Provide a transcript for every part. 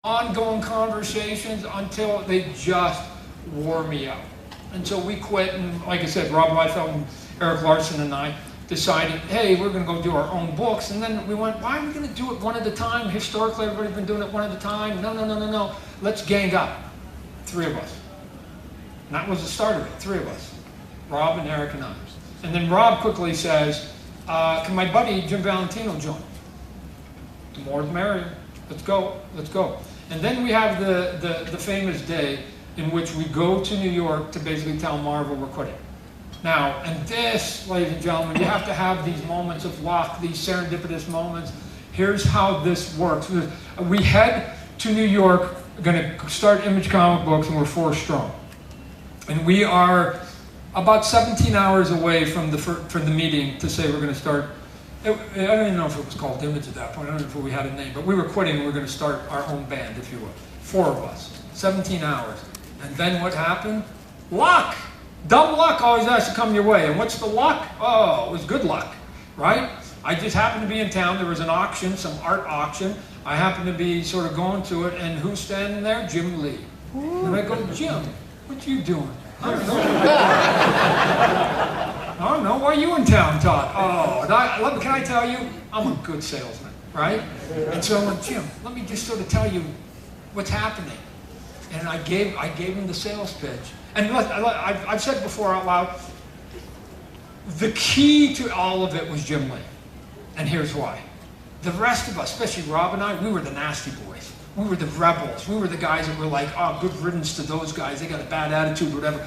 ongoing conversations until they just wore me out. And so we quit, and like I said, Rob Liefeld and Eric Larson and I decided, hey, we're going to go do our own books. And then we went, why are we going to do it one at a time? Historically, everybody's been doing it one at a time. No. Let's gang up. 3 of us. And that was the start of it, 3 of us. Rob and Eric and I. And then Rob quickly says, can my buddy Jim Valentino join? The more the merrier. Let's go. And then we have the famous day in which we go to New York to basically tell Marvel we're quitting. Now, and this, ladies and gentlemen, you have to have these moments of luck, these serendipitous moments. Here's how this works. We head to New York, going to start Image Comic Books, and we're 4 strong. And we are about 17 hours away from the meeting to say we're going to start. I don't even know if it was called Image at that point. I don't know if we had a name, but we were quitting and we were going to start our own band, if you will. 4 of us, 17 hours. And then what happened? Luck! Dumb luck always has to come your way. And what's the luck? Oh, it was good luck, right? I just happened to be in town. There was an auction, some art auction. I happened to be sort of going to it, and who's standing there? Jim Lee. And I go, Jim, what you doing? I don't know. I don't know. Why are you in town, Todd? Oh, can I tell you? I'm a good salesman, right? And so I went, Jim, let me just sort of tell you what's happening. And I gave him the sales pitch. And look, I've said before out loud, the key to all of it was Jim Lee. And here's why. The rest of us, especially Rob and I, we were the nasty boys. We were the rebels. We were the guys that were like, oh, good riddance to those guys. They got a bad attitude, whatever.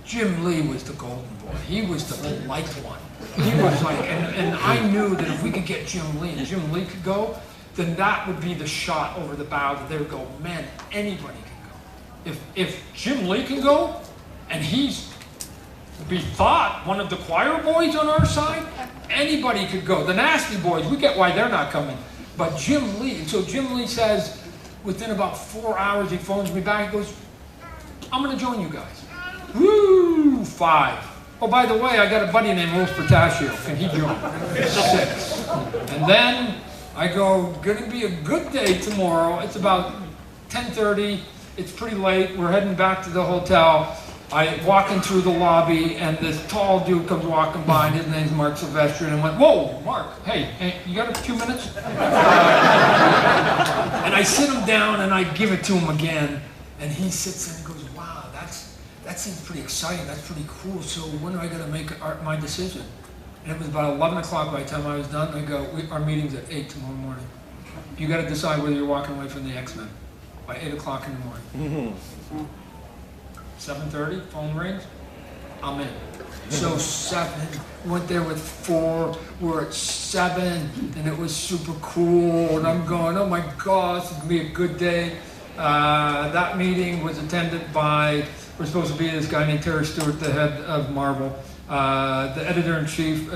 Jim Lee was the golden boy. He was the polite one. He was like, and I knew that if we could get Jim Lee and Jim Lee could go, then that would be the shot over the bow that they would go, man, anybody can go. If Jim Lee can go, and he's be thought one of the choir boys on our side, anybody could go. The nasty boys, we get why they're not coming. But Jim Lee, so Jim Lee says, within about 4 hours, he phones me back, he goes, I'm going to join you guys. Woo, 5. Oh, by the way, I got a buddy named Wolf Portaccio. Can he join? 6. And then I go, going to be a good day tomorrow. It's about 10:30. It's pretty late. We're heading back to the hotel. I walk in through the lobby, and this tall dude comes walking by, and his name's Mark Silvestri, and I went, whoa, Mark, hey, you got a few minutes? And I sit him down, and I give it to him again, and he sits there and goes, wow, that seems pretty exciting, that's pretty cool, so when am I going to make my decision? And it was about 11 o'clock by the time I was done. I go, our meeting's at 8 tomorrow morning. You got to decide whether you're walking away from the X-Men by 8 o'clock in the morning. 7:30, phone rings, I'm in. So 7, went there with 4, we're at 7, and it was super cool, and I'm going, oh my gosh, it's gonna be a good day. That meeting was attended by, we're supposed to be this guy named Terry Stewart, the head of Marvel. The editor-in-chief,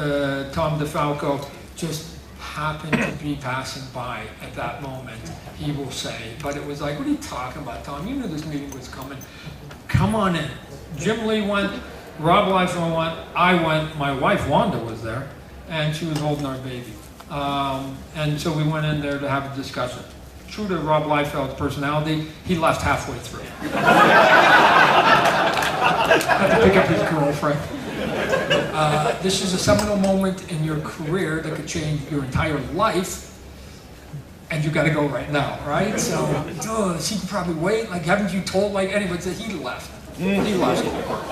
Tom DeFalco, just happened to be passing by at that moment, he will say. But it was like, what are you talking about, Tom? You knew this meeting was coming. Come on in. Jim Lee went, Rob Liefeld went, I went, my wife Wanda was there, and she was holding our baby. And so we went in there to have a discussion. True to Rob Liefeld's personality, he left halfway through. Had to pick up his girlfriend. This is a seminal moment in your career that could change your entire life, and you got to go right now, right? So, he could probably wait. Like, haven't you told anybody? He left. He left.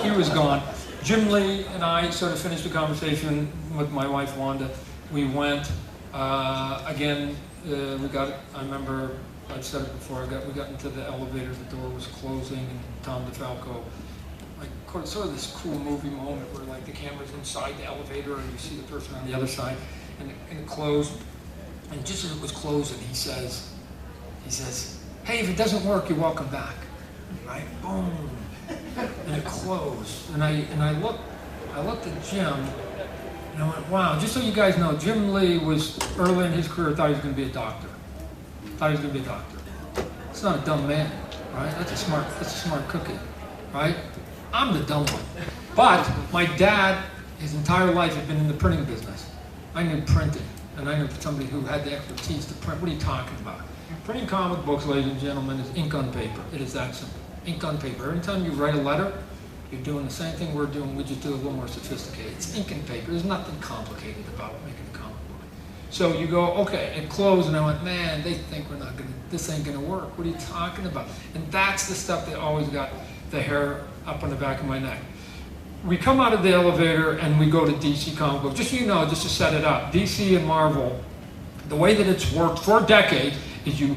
He was gone. Jim Lee and I sort of finished the conversation with my wife Wanda. We went again. We got. I remember I'd said it before. We got into the elevator. The door was closing, and Tom DeFalco. Sort of this cool movie moment where the camera's inside the elevator and you see the person on the other side, and it closed. And just as it was closing, he says, hey, if it doesn't work, you're welcome back. Right? Boom. And it closed. And I looked at Jim, and I went, wow, just so you guys know, Jim Lee was early in his career thought he was going to be a doctor. It's not a dumb man, right? That's a smart cookie, right? I'm the dumb one. But my dad, his entire life, had been in the printing business. I knew printing, and I knew somebody who had the expertise to print. What are you talking about? Printing comic books, ladies and gentlemen, is ink on paper. It is that simple. Ink on paper. Every time you write a letter, you're doing the same thing we're doing. We just do it a little more sophisticated. It's ink and paper. There's nothing complicated about making a comic book. So you go, okay, it closed, and I went, man, they think we're not gonna, this ain't gonna work. What are you talking about? And that's the stuff that always got the hair up on the back of my neck. We come out of the elevator and we go to DC Comic Book. Just so you know, just to set it up, DC and Marvel, the way that it's worked for decades is you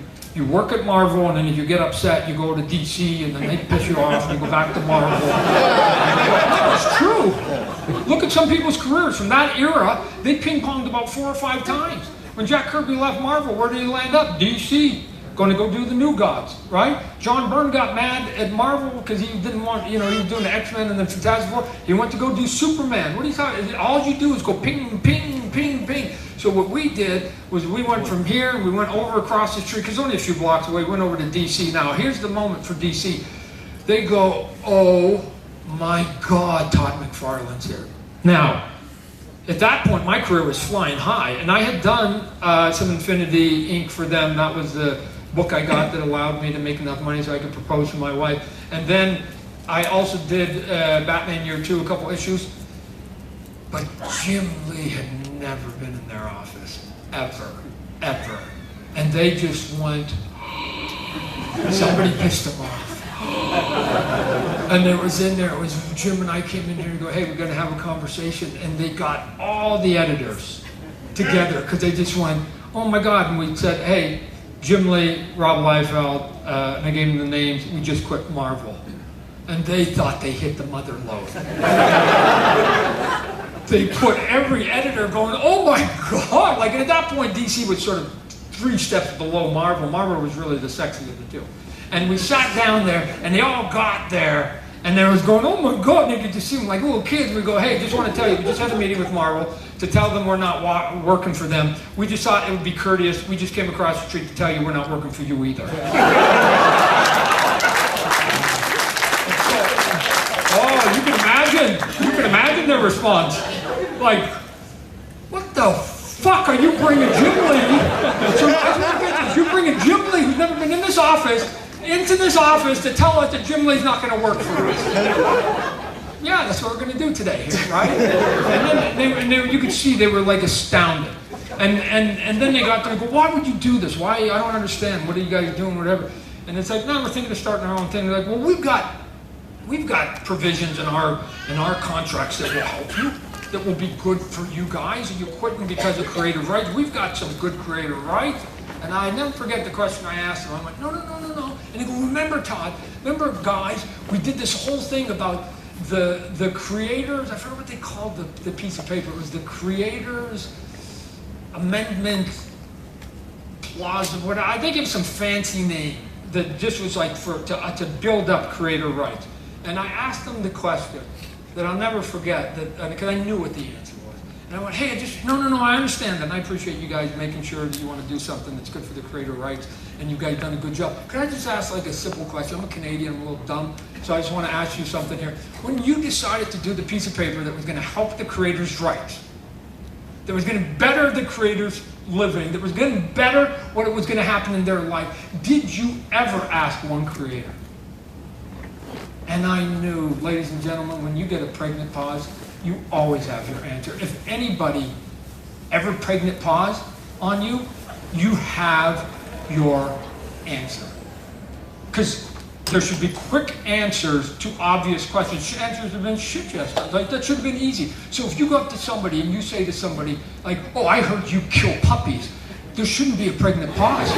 work at Marvel, and then if you get upset, you go to DC, and then they piss you off, and you go back to Marvel. No, it's true. Look at some people's careers. From that era, they ping-ponged about 4 or 5 times. When Jack Kirby left Marvel, where did he land up? DC. Going to go do the New Gods, right? John Byrne got mad at Marvel because he didn't want, he was doing the X-Men and the Fantastic Four. He went to go do Superman. What are you talking? All you do is go ping, ping, ping, ping. So what we did was we went from here, we went over across the street, because only a few blocks away, we went over to DC. Now, here's the moment for DC. They go, oh my God, Todd McFarlane's here. Now, at that point, my career was flying high, and I had done some Infinity ink for them. That was the book I got that allowed me to make enough money so I could propose to my wife. And then I also did Batman Year 2, a couple issues. But Jim Lee had never been in their office, ever. And they just went, somebody pissed them off. And it was in there, it was Jim and I came in here and go, hey, we're gonna have a conversation. And they got all the editors together, because they just went, oh my God. And we said, hey, Jim Lee, Rob Liefeld, and I gave them the names, we just quit Marvel. And they thought they hit the mother lode. They put every editor going, oh my God. Like, and at that point, DC was sort of 3 steps below Marvel. Marvel was really the sexy of the two. And we sat down there, and they all got there, and they was going, oh my God, and they could just see them like little kids. We go, hey, just want to tell you, we just had a meeting with Marvel to tell them we're not working for them. We just thought it would be courteous. We just came across the street to tell you we're not working for you either. Oh, you can imagine their response. Like, what the fuck are you bringing Jim Lee? So you're bringing Jim Lee, who's never been in this office, into this office to tell us that Jim Lee's not going to work for us. Yeah, that's what we're going to do today, right? And then you could see they were like astounded. And then they got there and go, why would you do this? Why? I don't understand. What are you guys doing? Whatever. And it's like, no, we're thinking of starting our own thing. They're like, well, we've got provisions in our contracts that will help you, that will be good for you guys. And you're quitting because of creative rights. We've got some good creative rights. And I never forget the question I asked them. I'm like, no. And they go, remember, Todd, remember, guys, we did this whole thing about the creators. I forget what they called the piece of paper. It was the creators amendment plaza. What I think it was some fancy name that just was like to build up creator rights. And I asked them the question that I'll never forget, because I knew what the answer was. And I went, hey, no, I understand that, and I appreciate you guys making sure that you want to do something that's good for the creator rights, and you guys done a good job. Could I just ask like a simple question? I'm a Canadian, I'm a little dumb, so I just want to ask you something here. When you decided to do the piece of paper that was going to help the creators' rights, that was going to better the creators' living, that was going to better what was going to happen in their life, did you ever ask one creator? And I knew, ladies and gentlemen, when you get a pregnant pause, you always have your answer. If anybody ever pregnant pause on you, you have your answer. Because there should be quick answers to obvious questions. Answers have been shit yesterday. Like, that should have been easy. So if you go up to somebody and you say to somebody, like, oh, I heard you kill puppies, there shouldn't be a pregnant pause.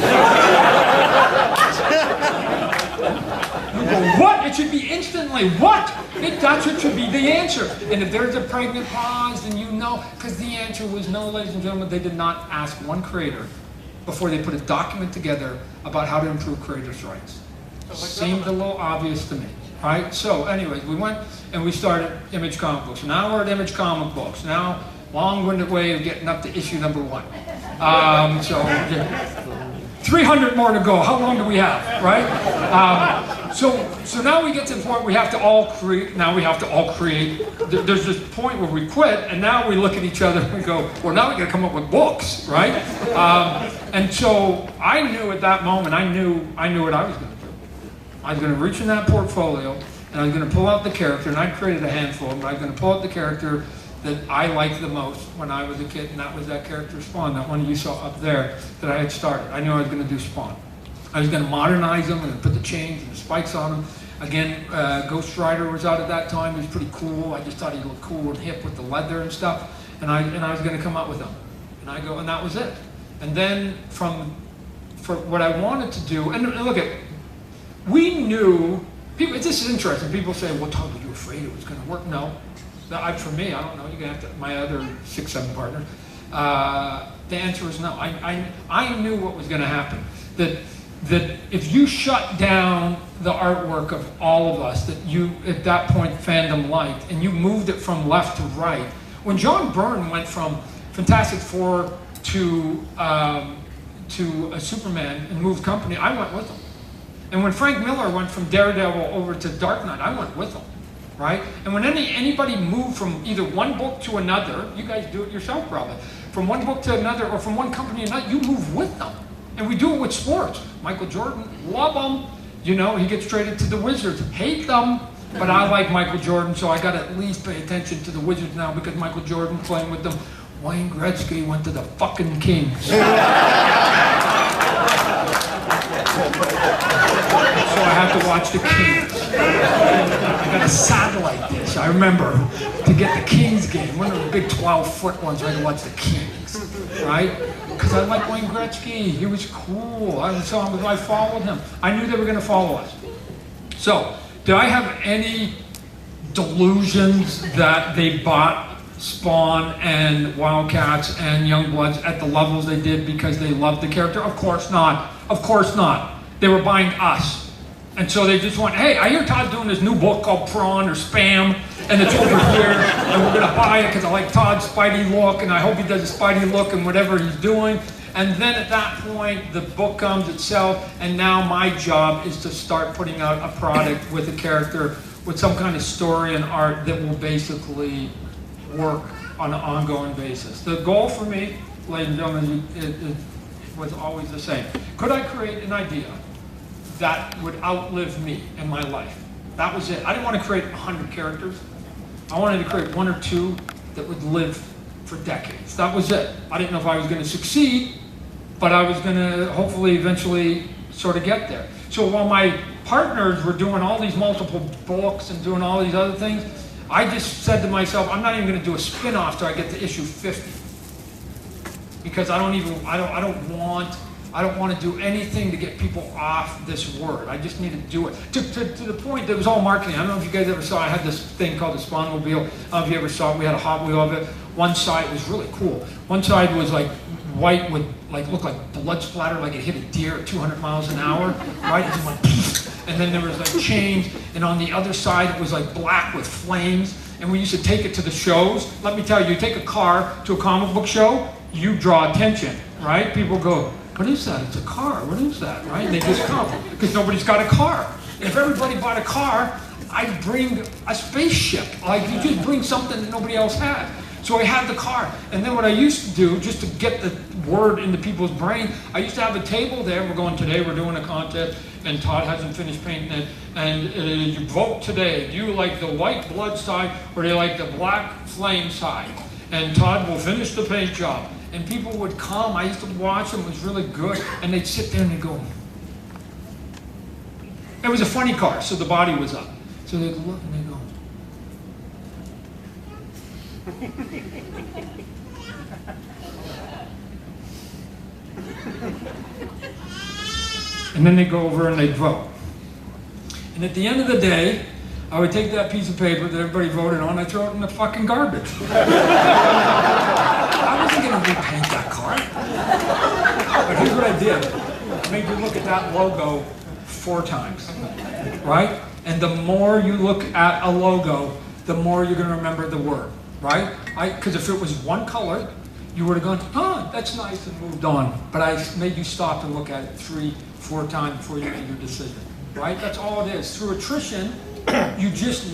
You go, what? It should be instantly, what? That's what should be the answer. And if there's a pregnant pause, then you know, because the answer was no, ladies and gentlemen, they did not ask one creator before they put a document together about how to improve creators' rights. Seemed a little obvious to me, right? So anyways, we went and we started Image Comic Books. Now we're at Image Comic Books. Now, long-winded way of getting up to issue number 1. 300 more to go. How long do we have, right? So now we get to the point we have to all create. Now we have to all create. There's this point where we quit, and now we look at each other and we go, well, now we got to come up with books, right? And so I knew at that moment, I knew what I was going to do. I was going to reach in that portfolio, and I was going to pull out the character, and I created a handful, but I was going to pull out the character that I liked the most when I was a kid, and that was that character Spawn, that one you saw up there that I had started. I knew I was going to do Spawn. I was going to modernize them and put the chains and the spikes on them. Again, Ghost Rider was out at that time. He was pretty cool. I just thought he looked cool and hip with the leather and stuff, and I was going to come up with them. And that was it. And then for what I wanted to do, and look at, we knew, people, this is interesting. People say, well, Todd, were you afraid it was going to work? No. For me, I don't know. You're gonna have to. My other 6, 7 partners. The answer is no. I knew what was going to happen. That if you shut down the artwork of all of us that you at that point fandom liked, and you moved it from left to right. When John Byrne went from Fantastic Four to a Superman and moved company, I went with him. And when Frank Miller went from Daredevil over to Dark Knight, I went with him. Right? And when anybody moved from either one book to another, you guys do it yourself probably, from one book to another or from one company to another, you move with them. And we do it with sports. Michael Jordan, love him. You know, he gets traded to the Wizards, hate them. But I like Michael Jordan, so I got to at least pay attention to the Wizards now because Michael Jordan playing with them. Wayne Gretzky went to the fucking Kings. So I have to watch the Kings. I got a satellite dish, I remember, to get the Kings game. One of the big 12-foot ones, I had to watch the Kings, right? Because I like Wayne Gretzky. He was cool. I followed him. I knew they were going to follow us. So, did I have any delusions that they bought Spawn and Wildcats and Youngbloods at the levels they did because they loved the character? Of course not. Of course not. They were buying us. And so they just went, hey, I hear Todd's doing this new book called Prawn or Spam, and it's over here, and we're going to buy it because I like Todd's Spidey look, and I hope he does a Spidey look and whatever he's doing. And then at that point, the book comes itself, and now my job is to start putting out a product with a character with some kind of story and art that will basically work on an ongoing basis. The goal for me, ladies and gentlemen, it was always the same. Could I create an idea that would outlive me in my life? That was it. I didn't want to create 100 characters. I wanted to create 1 or 2 that would live for decades. That was it. I didn't know if I was going to succeed, but I was going to hopefully eventually sort of get there. So while my partners were doing all these multiple books and doing all these other things, I just said to myself, I'm not even going to do a spin-off till I get to issue 50. Because I don't want to do anything to get people off this word. I just need to do it. To the point that it was all marketing. I don't know if you guys ever saw, I had this thing called the Spawnmobile. I don't know if you ever saw it. We had a Hot Wheel of it. One side was really cool. One side was like white with, looked like blood splatter, like it hit a deer at 200 miles an hour, right? It just went, and then there was like chains, and on the other side it was like black with flames, and we used to take it to the shows. Let me tell you, you take a car to a comic book show, you draw attention, right? People go, what is that? It's a car. What is that, right? And they just come, because nobody's got a car. If everybody bought a car, I'd bring a spaceship. Like, you just bring something that nobody else had. So I had the car. And then what I used to do, just to get the word into people's brain, I used to have a table there. We're going, today we're doing a contest, and Todd hasn't finished painting it. And you vote today. Do you like the white blood side, or do you like the black flame side? And Todd will finish the paint job. And people would come. I used to watch them. It was really good. And they'd sit there and they'd go. It was a funny car, so the body was up. So they'd look and they'd go. And then they'd go over and they'd vote. And at the end of the day, I would take that piece of paper that everybody voted on, I'd throw it in the fucking garbage. I wasn't going to repaint that car. But here's what I did. I made you look at that logo 4 times, right? And the more you look at a logo, the more you're going to remember the word, right? Because if it was one color, you would have gone, oh, that's nice, and moved on. But I made you stop and look at it 3, 4 times before you made your decision, right? That's all it is. Through attrition, you just